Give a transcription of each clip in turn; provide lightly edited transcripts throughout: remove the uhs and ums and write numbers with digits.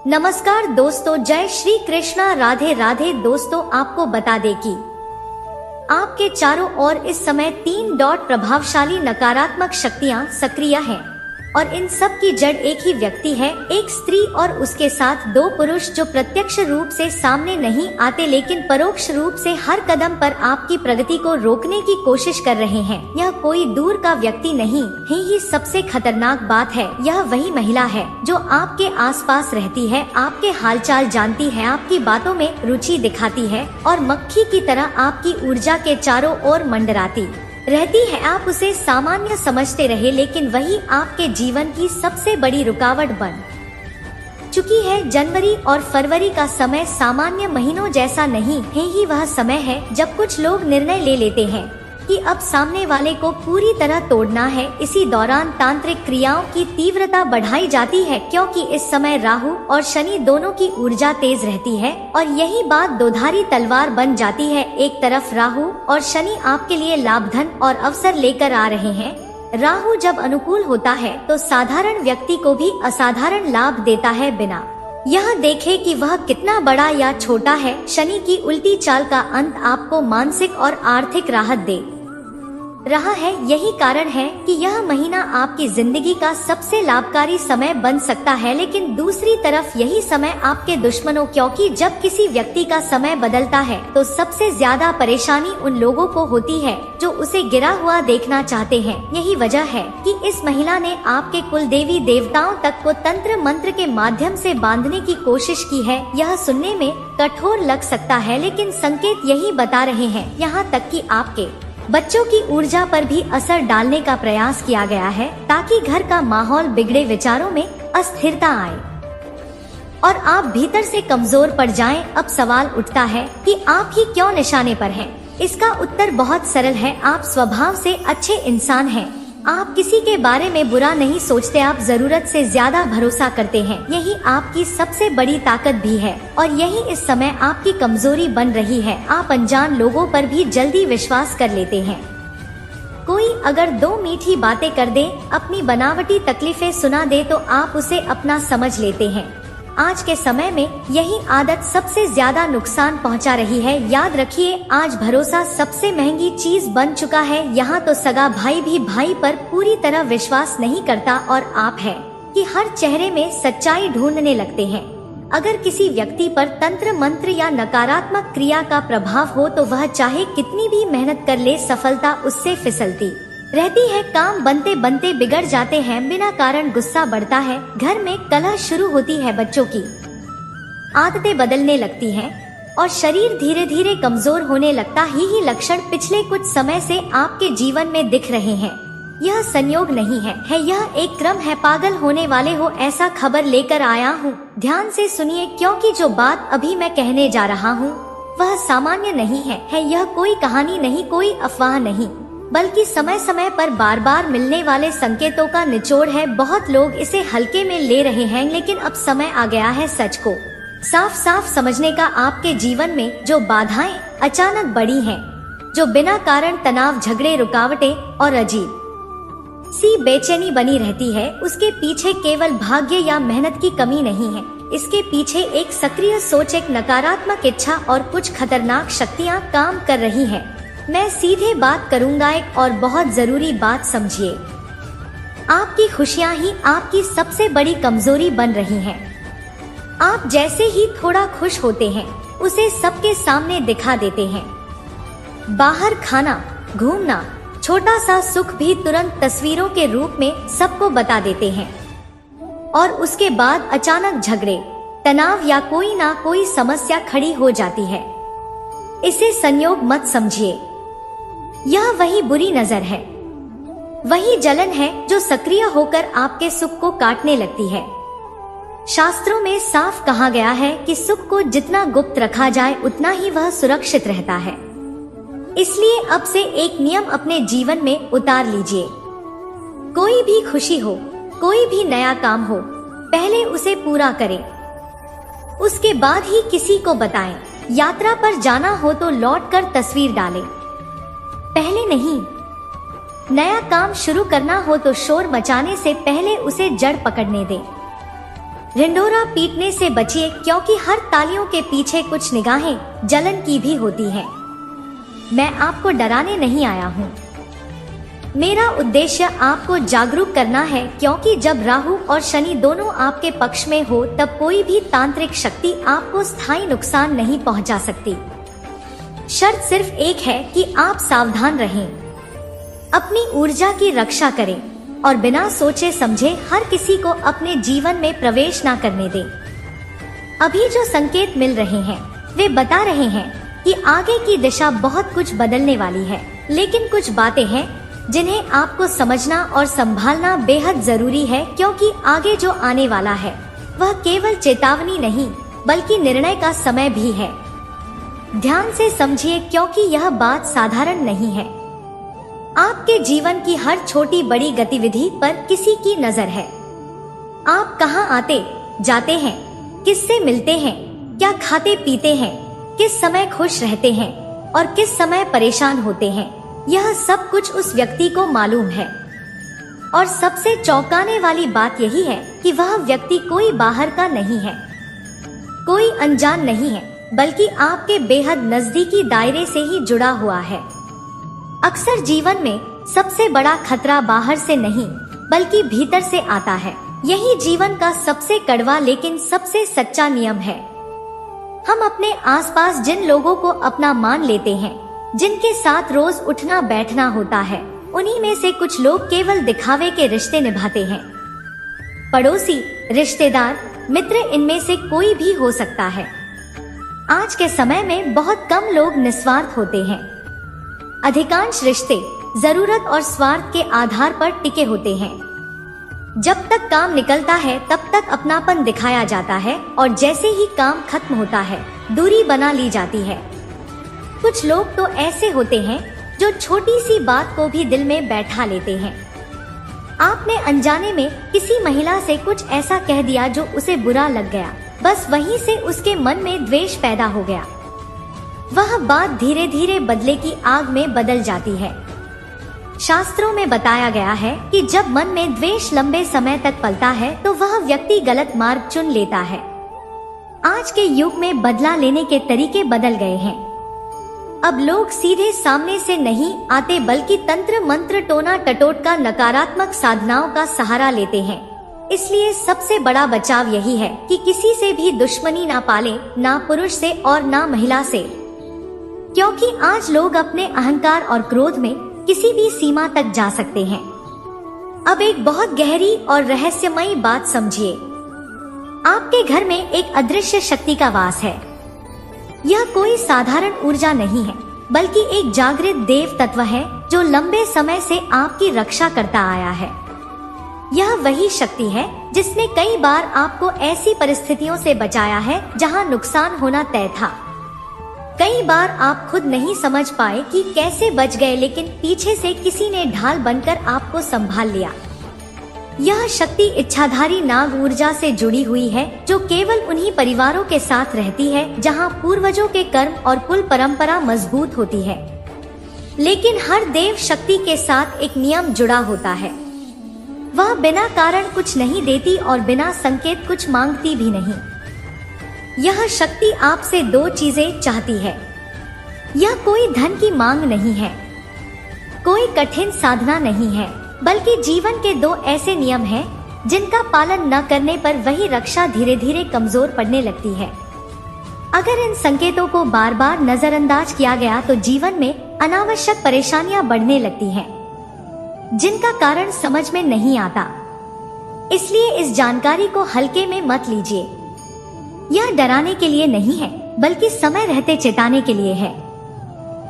नमस्कार दोस्तों, जय श्री कृष्णा, राधे राधे। दोस्तों, आपको बता दें कि आपके चारों ओर इस समय 3 डॉट प्रभावशाली नकारात्मक शक्तियां सक्रिय हैं और इन सब की जड़ एक ही व्यक्ति है, एक स्त्री और उसके साथ 2 पुरुष जो प्रत्यक्ष रूप से सामने नहीं आते लेकिन परोक्ष रूप से हर कदम पर आपकी प्रगति को रोकने की कोशिश कर रहे हैं। यह कोई दूर का व्यक्ति नहीं है, ही सबसे खतरनाक बात है, यह वही महिला है जो आपके आसपास रहती है, आपके हालचाल जानती है, आपकी बातों में रुचि दिखाती है और मक्खी की तरह आपकी ऊर्जा के चारों ओर मंडराती रहती है। आप उसे सामान्य समझते रहे लेकिन वही आपके जीवन की सबसे बड़ी रुकावट बन चुकी है। जनवरी और फरवरी का समय सामान्य महीनों जैसा नहीं है, ही वह समय है जब कुछ लोग निर्णय ले लेते हैं कि अब सामने वाले को पूरी तरह तोड़ना है। इसी दौरान तांत्रिक क्रियाओं की तीव्रता बढ़ाई जाती है क्योंकि इस समय राहु और शनि दोनों की ऊर्जा तेज रहती है और यही बात दोधारी तलवार बन जाती है। एक तरफ राहु और शनि आपके लिए लाभ, धन और अवसर लेकर आ रहे हैं। राहु जब अनुकूल होता है तो साधारण व्यक्ति को भी असाधारण लाभ देता है, बिना यह देखे कि वह कितना बड़ा या छोटा है। शनि की उल्टी चाल का अंत आपको मानसिक और आर्थिक राहत दे रहा है। यही कारण है कि यह महीना आपकी जिंदगी का सबसे लाभकारी समय बन सकता है, लेकिन दूसरी तरफ यही समय आपके दुश्मनों, क्योंकि जब किसी व्यक्ति का समय बदलता है तो सबसे ज्यादा परेशानी उन लोगों को होती है जो उसे गिरा हुआ देखना चाहते हैं। यही वजह है कि इस महिला ने आपके कुल देवी देवताओं तक को तंत्र मंत्र के माध्यम से बांधने की कोशिश की है। यह सुनने में कठोर लग सकता है लेकिन संकेत यही बता रहे हैं। यहाँ तक कि आपके बच्चों की ऊर्जा पर भी असर डालने का प्रयास किया गया है ताकि घर का माहौल बिगड़े, विचारों में अस्थिरता आए और आप भीतर से कमजोर पड़ जाएं। अब सवाल उठता है कि आप ही क्यों निशाने पर हैं? इसका उत्तर बहुत सरल है, आप स्वभाव से अच्छे इंसान हैं। आप किसी के बारे में बुरा नहीं सोचते, आप जरूरत से ज्यादा भरोसा करते हैं। यही आपकी सबसे बड़ी ताकत भी है और यही इस समय आपकी कमजोरी बन रही है। आप अनजान लोगों पर भी जल्दी विश्वास कर लेते हैं। कोई अगर 2 मीठी बातें कर दे, अपनी बनावटी तकलीफें सुना दे तो आप उसे अपना समझ लेते हैं। आज के समय में यही आदत सबसे ज्यादा नुकसान पहुंचा रही है। याद रखिए, आज भरोसा सबसे महंगी चीज बन चुका है। यहाँ तो सगा भाई भी भाई पर पूरी तरह विश्वास नहीं करता और आप है कि हर चेहरे में सच्चाई ढूंढने लगते हैं। अगर किसी व्यक्ति पर तंत्र मंत्र या नकारात्मक क्रिया का प्रभाव हो तो वह चाहे कितनी भी मेहनत कर ले, सफलता उससे फिसलती रहती है। काम बनते बनते बिगड़ जाते हैं, बिना कारण गुस्सा बढ़ता है, घर में कलह शुरू होती है, बच्चों की आदतें बदलने लगती हैं और शरीर धीरे धीरे कमजोर होने लगता। ही लक्षण पिछले कुछ समय से आपके जीवन में दिख रहे हैं। यह संयोग नहीं है, यह एक क्रम है। पागल होने वाले हो, ऐसा खबर लेकर आया हूँ। ध्यान से सुनिए क्योंकि जो बात अभी मैं कहने जा रहा हूँ वह सामान्य नहीं है। यह कोई कहानी नहीं, कोई अफवाह नहीं, बल्कि समय समय पर बार बार मिलने वाले संकेतों का निचोड़ है। बहुत लोग इसे हल्के में ले रहे हैं लेकिन अब समय आ गया है सच को साफ साफ समझने का। आपके जीवन में जो बाधाएं अचानक बढ़ी हैं, जो बिना कारण तनाव, झगड़े, रुकावटें और अजीब सी बेचैनी बनी रहती है, उसके पीछे केवल भाग्य या मेहनत की कमी नहीं है। इसके पीछे एक सक्रिय सोच, एक नकारात्मक इच्छा और कुछ खतरनाक शक्तियाँ काम कर रही हैं। मैं सीधे बात करूंगा, एक और बहुत जरूरी बात समझिए। आपकी खुशियां ही आपकी सबसे बड़ी कमजोरी बन रही हैं। आप जैसे ही थोड़ा खुश होते हैं उसे सबके सामने दिखा देते हैं। बाहर खाना, घूमना, छोटा सा सुख भी तुरंत तस्वीरों के रूप में सबको बता देते हैं और उसके बाद अचानक झगड़े, तनाव या कोई ना कोई समस्या खड़ी हो जाती है। इसे संयोग मत समझिए, यह वही बुरी नजर है, वही जलन है जो सक्रिय होकर आपके सुख को काटने लगती है। शास्त्रों में साफ कहा गया है कि सुख को जितना गुप्त रखा जाए उतना ही वह सुरक्षित रहता है। इसलिए अब से एक नियम अपने जीवन में उतार लीजिए। कोई भी खुशी हो, कोई भी नया काम हो, पहले उसे पूरा करें, उसके बाद ही किसी को बताएं। यात्रा पर जाना हो तो लौटकर तस्वीर डालें, पहले नहीं। नया काम शुरू करना हो तो शोर मचाने से पहले उसे जड़ पकड़ने दें। ढिंढोरा पीटने से बचिए, क्योंकि हर तालियों के पीछे कुछ निगाहें जलन की भी होती हैं। मैं आपको डराने नहीं आया हूँ। मेरा उद्देश्य आपको जागरूक करना है, क्योंकि जब राहु और शनि दोनों आपके पक्ष में हो तब कोई भी तांत्रिक शक्ति आपको स्थायी नुकसान नहीं पहुंचा सकती। शर्त सिर्फ एक है कि आप सावधान रहें, अपनी ऊर्जा की रक्षा करें और बिना सोचे समझे हर किसी को अपने जीवन में प्रवेश ना करने दें। अभी जो संकेत मिल रहे हैं वे बता रहे हैं कि आगे की दिशा बहुत कुछ बदलने वाली है, लेकिन कुछ बातें हैं जिन्हें आपको समझना और संभालना बेहद जरूरी है, क्योंकि आगे जो आने वाला है वह केवल चेतावनी नहीं बल्कि निर्णय का समय भी है। ध्यान से समझिए, क्योंकि यह बात साधारण नहीं है। आपके जीवन की हर छोटी बड़ी गतिविधि पर किसी की नजर है। आप कहाँ आते जाते हैं, किससे मिलते हैं, क्या खाते पीते हैं, किस समय खुश रहते हैं और किस समय परेशान होते हैं, यह सब कुछ उस व्यक्ति को मालूम है। और सबसे चौंकाने वाली बात यही है कि वह व्यक्ति कोई बाहर का नहीं है, कोई अनजान नहीं है, बल्कि आपके बेहद नजदीकी दायरे से ही जुड़ा हुआ है। अक्सर जीवन में सबसे बड़ा खतरा बाहर से नहीं बल्कि भीतर से आता है। यही जीवन का सबसे कड़वा लेकिन सबसे सच्चा नियम है। हम अपने आसपास जिन लोगों को अपना मान लेते हैं, जिनके साथ रोज उठना बैठना होता है, उन्हीं में से कुछ लोग केवल दिखावे के रिश्ते निभाते हैं। पड़ोसी, रिश्तेदार, मित्र, इनमें से कोई भी हो सकता है। आज के समय में बहुत कम लोग निस्वार्थ होते हैं। अधिकांश रिश्ते जरूरत और स्वार्थ के आधार पर टिके होते हैं। जब तक काम निकलता है तब तक अपनापन दिखाया जाता है और जैसे ही काम खत्म होता है दूरी बना ली जाती है। कुछ लोग तो ऐसे होते हैं जो छोटी सी बात को भी दिल में बैठा लेते हैं। आपने अनजाने में किसी महिला से कुछ ऐसा कह दिया जो उसे बुरा लग गया, बस वहीं से उसके मन में द्वेष पैदा हो गया। वह बात धीरे धीरे बदले की आग में बदल जाती है। शास्त्रों में बताया गया है कि जब मन में द्वेष लंबे समय तक पलता है तो वह व्यक्ति गलत मार्ग चुन लेता है। आज के युग में बदला लेने के तरीके बदल गए हैं। अब लोग सीधे सामने से नहीं आते बल्कि तंत्र मंत्र, टोना टटोटका, नकारात्मक साधनाओं का सहारा लेते हैं। इसलिए सबसे बड़ा बचाव यही है कि किसी से भी दुश्मनी ना पालें, ना पुरुष से और ना महिला से, क्योंकि आज लोग अपने अहंकार और क्रोध में किसी भी सीमा तक जा सकते हैं। अब एक बहुत गहरी और रहस्यमयी बात समझिए। आपके घर में एक अदृश्य शक्ति का वास है। यह कोई साधारण ऊर्जा नहीं है, बल्कि एक जागृत देव तत्व है जो लंबे समय से आपकी रक्षा करता आया है। यह वही शक्ति है जिसने कई बार आपको ऐसी परिस्थितियों से बचाया है जहां नुकसान होना तय था। कई बार आप खुद नहीं समझ पाए कि कैसे बच गए, लेकिन पीछे से किसी ने ढाल बनकर आपको संभाल लिया। यह शक्ति इच्छाधारी नाग ऊर्जा से जुड़ी हुई है, जो केवल उन्हीं परिवारों के साथ रहती है जहां पूर्वजों के कर्म और कुल परंपरा मजबूत होती है। लेकिन हर देव शक्ति के साथ एक नियम जुड़ा होता है। वह बिना कारण कुछ नहीं देती और बिना संकेत कुछ मांगती भी नहीं। यह शक्ति आपसे दो चीजें चाहती है। यह कोई धन की मांग नहीं है, कोई कठिन साधना नहीं है, बल्कि जीवन के दो ऐसे नियम हैं जिनका पालन न करने पर वही रक्षा धीरे धीरे कमजोर पड़ने लगती है। अगर इन संकेतों को बार बार नजरअंदाज किया गया तो जीवन में अनावश्यक परेशानियां बढ़ने लगती हैं, जिनका कारण समझ में नहीं आता। इसलिए इस जानकारी को हल्के में मत लीजिए। यह डराने के लिए नहीं है, बल्कि समय रहते चेताने के लिए है।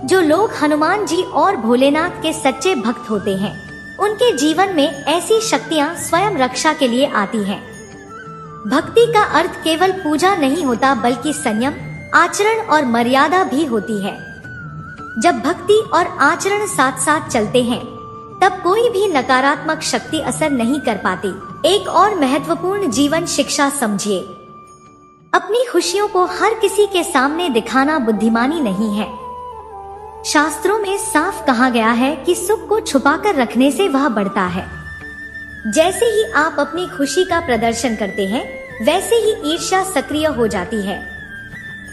जो लोग हनुमान जी और भोलेनाथ के सच्चे भक्त होते हैं, उनके जीवन में ऐसी शक्तियां स्वयं रक्षा के लिए आती हैं। भक्ति का अर्थ केवल पूजा नहीं होता, बल्कि संयम, आचरण और मर्यादा भी होती है। जब भक्ति और आचरण साथ साथ चलते हैं, तब कोई भी नकारात्मक शक्ति असर नहीं कर पाती। एक और महत्वपूर्ण जीवन शिक्षा समझिए। अपनी खुशियों को हर किसी के सामने दिखाना बुद्धिमानी नहीं है। शास्त्रों में साफ कहा गया है कि सुख को छुपाकर रखने से वह बढ़ता है। जैसे ही आप अपनी खुशी का प्रदर्शन करते हैं, वैसे ही ईर्ष्या सक्रिय हो जाती है।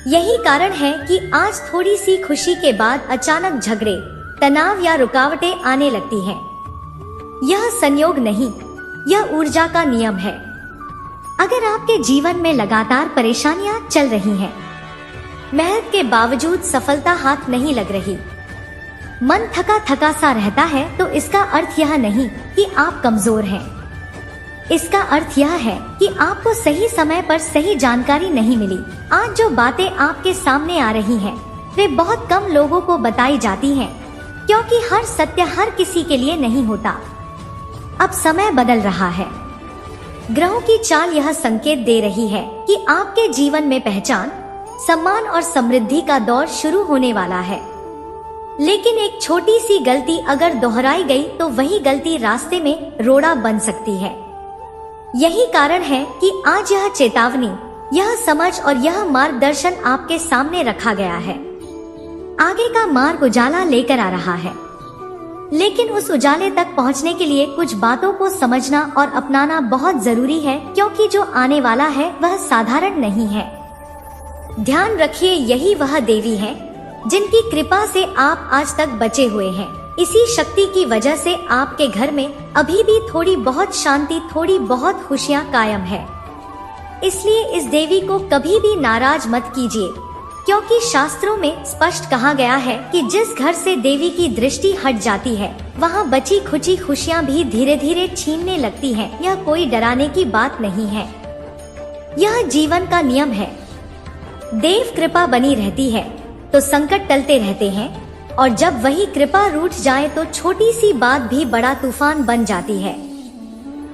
यही कारण है कि आज थोड़ी सी खुशी के बाद अचानक झगड़े, तनाव या रुकावटें आने लगती हैं। यह संयोग नहीं, यह ऊर्जा का नियम है। अगर आपके जीवन में लगातार परेशानियां चल रही हैं, मेहनत के बावजूद सफलता हाथ नहीं लग रही, मन थका थका सा रहता है, तो इसका अर्थ यह नहीं कि आप कमजोर हैं। इसका अर्थ यह है कि आपको सही समय पर सही जानकारी नहीं मिली। आज जो बातें आपके सामने आ रही हैं, वे बहुत कम लोगों को बताई जाती हैं, क्योंकि हर सत्य हर किसी के लिए नहीं होता। अब समय बदल रहा है। ग्रहों की चाल यह संकेत दे रही है कि आपके जीवन में पहचान, सम्मान और समृद्धि का दौर शुरू होने वाला है। लेकिन एक छोटी सी गलती अगर दोहराई गई तो वही गलती रास्ते में रोड़ा बन सकती है। यही कारण है कि आज यह चेतावनी, यह समझ और यह मार्गदर्शन आपके सामने रखा गया है। आगे का मार्ग उजाला लेकर आ रहा है, लेकिन उस उजाले तक पहुंचने के लिए कुछ बातों को समझना और अपनाना बहुत जरूरी है, क्योंकि जो आने वाला है वह साधारण नहीं है। ध्यान रखिए, यही वह देवी है जिनकी कृपा से आप आज तक बचे हुए हैं। इसी शक्ति की वजह से आपके घर में अभी भी थोड़ी बहुत शांति, थोड़ी बहुत खुशियां कायम है। इसलिए इस देवी को कभी भी नाराज मत कीजिए, क्योंकि शास्त्रों में स्पष्ट कहा गया है कि जिस घर से देवी की दृष्टि हट जाती है, वहाँ बची खुची खुशियाँ भी धीरे धीरे छीनने लगती हैं। यह कोई डराने की बात नहीं है, यह जीवन का नियम है। देव कृपा बनी रहती है तो संकट टलते रहते हैं, और जब वही कृपा रूठ जाए तो छोटी सी बात भी बड़ा तूफान बन जाती है।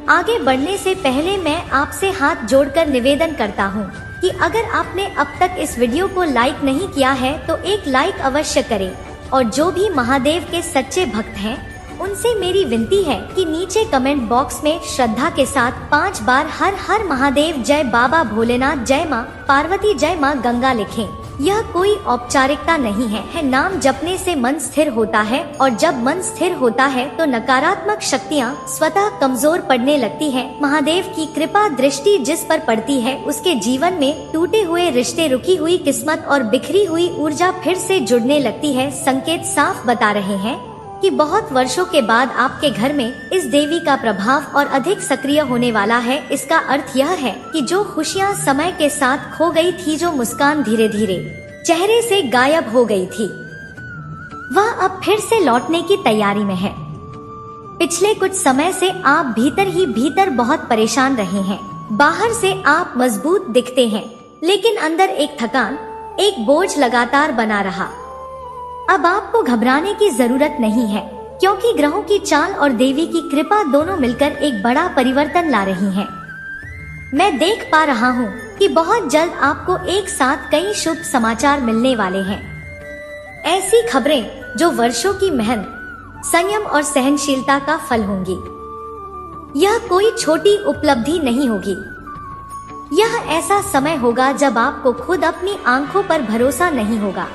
आगे बढ़ने से पहले मैं आपसे हाथ जोड़कर निवेदन करता हूँ कि अगर आपने अब तक इस वीडियो को लाइक नहीं किया है तो एक लाइक अवश्य करें, और जो भी महादेव के सच्चे भक्त हैं उनसे मेरी विनती है कि नीचे कमेंट बॉक्स में श्रद्धा के साथ 5 बार हर हर महादेव, जय बाबा भोलेनाथ, जय माँ पार्वती, जय माँ गंगा लिखें। यह कोई औपचारिकता नहीं है, नाम जपने से मन स्थिर होता है, और जब मन स्थिर होता है तो नकारात्मक शक्तियाँ स्वतः कमजोर पड़ने लगती हैं। महादेव की कृपा दृष्टि जिस पर पड़ती है, उसके जीवन में टूटे हुए रिश्ते, रुकी हुई किस्मत और बिखरी हुई ऊर्जा फिर से जुड़ने लगती है। संकेत साफ बता रहे हैं कि बहुत वर्षों के बाद आपके घर में इस देवी का प्रभाव और अधिक सक्रिय होने वाला है। इसका अर्थ यह है कि जो खुशियां समय के साथ खो गई थी, जो मुस्कान धीरे धीरे चेहरे से गायब हो गई थी, वह अब फिर से लौटने की तैयारी में है। पिछले कुछ समय से आप भीतर ही भीतर बहुत परेशान रहे हैं। बाहर से आप मजबूत दिखते हैं, लेकिन अंदर एक थकान, एक बोझ लगातार बना रहा। अब आपको घबराने की जरूरत नहीं है, क्योंकि ग्रहों की चाल और देवी की कृपा दोनों मिलकर एक बड़ा परिवर्तन ला रही हैं। मैं देख पा रहा हूँ कि बहुत जल्द आपको एक साथ कई शुभ समाचार मिलने वाले हैं। ऐसी खबरें जो वर्षों की मेहनत, संयम और सहनशीलता का फल होंगी। यह कोई छोटी उपलब्धि नहीं होगी। यह ऐसा समय होगा जब आपको खुद अपनी आंखों पर भरोसा नहीं होगा।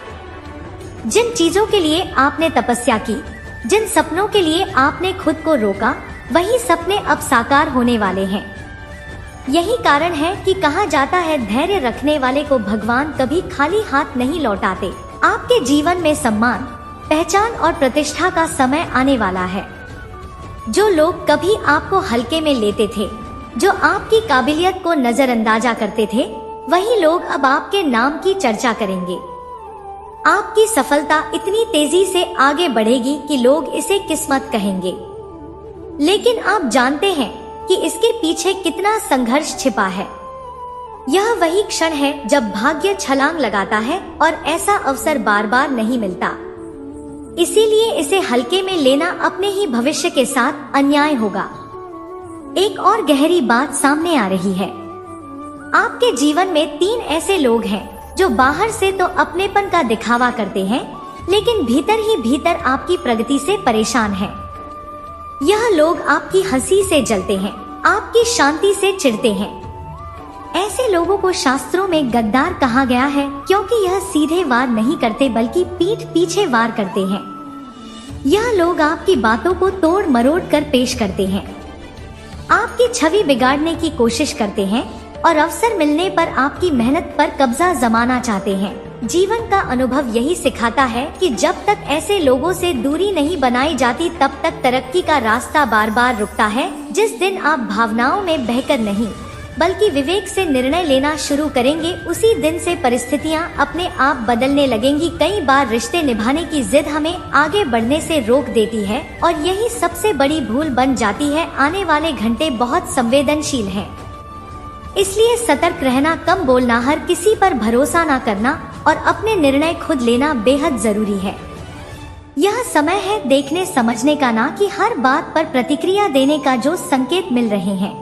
जिन चीजों के लिए आपने तपस्या की, जिन सपनों के लिए आपने खुद को रोका, वही सपने अब साकार होने वाले हैं। यही कारण है कि कहा जाता है, धैर्य रखने वाले को भगवान कभी खाली हाथ नहीं लौटाते। आपके जीवन में सम्मान, पहचान और प्रतिष्ठा का समय आने वाला है। जो लोग कभी आपको हल्के में लेते थे, जो आपकी काबिलियत को नजरअंदाजा करते थे, वही लोग अब आपके नाम की चर्चा करेंगे। आपकी सफलता इतनी तेजी से आगे बढ़ेगी कि लोग इसे किस्मत कहेंगे, लेकिन आप जानते हैं कि इसके पीछे कितना संघर्ष छिपा है। यह वही क्षण है जब भाग्य छलांग लगाता है और ऐसा अवसर बार बार नहीं मिलता। इसीलिए इसे हल्के में लेना अपने ही भविष्य के साथ अन्याय होगा। एक और गहरी बात सामने आ रही है। आपके जीवन में 3 ऐसे लोग हैं जो बाहर से तो अपनेपन का दिखावा करते हैं, लेकिन भीतर ही भीतर आपकी प्रगति से परेशान हैं। यह लोग आपकी हंसी से जलते हैं, आपकी शांति से चिढ़ते हैं। ऐसे लोगों को शास्त्रों में गद्दार कहा गया है, क्योंकि यह सीधे वार नहीं करते बल्कि पीठ पीछे वार करते हैं। यह लोग आपकी बातों को तोड़ मरोड़ कर पेश करते हैं, आपकी छवि बिगाड़ने की कोशिश करते हैं, और अवसर मिलने पर आपकी मेहनत पर कब्जा जमाना चाहते हैं। जीवन का अनुभव यही सिखाता है कि जब तक ऐसे लोगों से दूरी नहीं बनाई जाती तब तक तरक्की का रास्ता बार बार रुकता है। जिस दिन आप भावनाओं में बहकर नहीं बल्कि विवेक से निर्णय लेना शुरू करेंगे, उसी दिन से परिस्थितियां अपने आप बदलने लगेंगी। कई बार रिश्ते निभाने की जिद हमें आगे बढ़ने से रोक देती है और यही सबसे बड़ी भूल बन जाती है। आने वाले घंटे बहुत संवेदनशील हैं, इसलिए सतर्क रहना, कम बोलना, हर किसी पर भरोसा न करना और अपने निर्णय खुद लेना बेहद जरूरी है। यह समय है देखने समझने का, ना कि हर बात पर प्रतिक्रिया देने का। जो संकेत मिल रहे हैं